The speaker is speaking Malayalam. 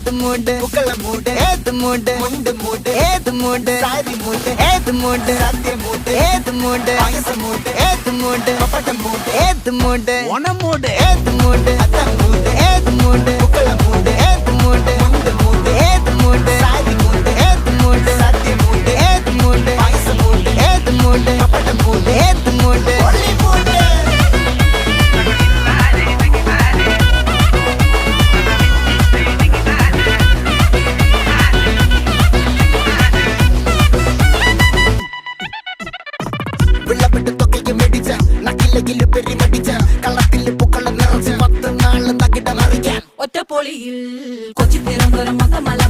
ഏത് മൂട് പൂക്കള മൂട് ഏത് മൂട് മുണ്ട് മൂട് ഏത് മൂട് സാരി മൂട് ഏത് മൂട് സദ്യ മൂട് ഏത് മൂട് പായസ മൂട് ഏത് മൂട് പപ്പടം മൂട് ഏത് മൂട് ഓണമൂട് ഏത് മൂട് അത്തം മൂട് ഏത് മൂട് പൂക്കള മൂട് ഏത് മൂട് മുണ്ട് മൂട് ഏത് മൂട് സാരി മൂട് ഏത് മൂട് സദ്യ മൂട് ഏത് മൂട് പായസ മൂട് ഏത് മൂട് പപ്പടം മൂട് ഏത് മൂട് ഒള്ളി മൂട് വിളവിട്ട് തൊക്കയ്ക്ക് മേടിച്ച നക്കിലെങ്കില് പെരിമടിച്ച കളത്തില് പൂക്കള നിറച്ച് 10 നാള് നകിട മറിക്കാൻ ഒറ്റപ്പൊളിയിൽ കൊച്ചി തിരുവനന്തപുരം മൊത്തമല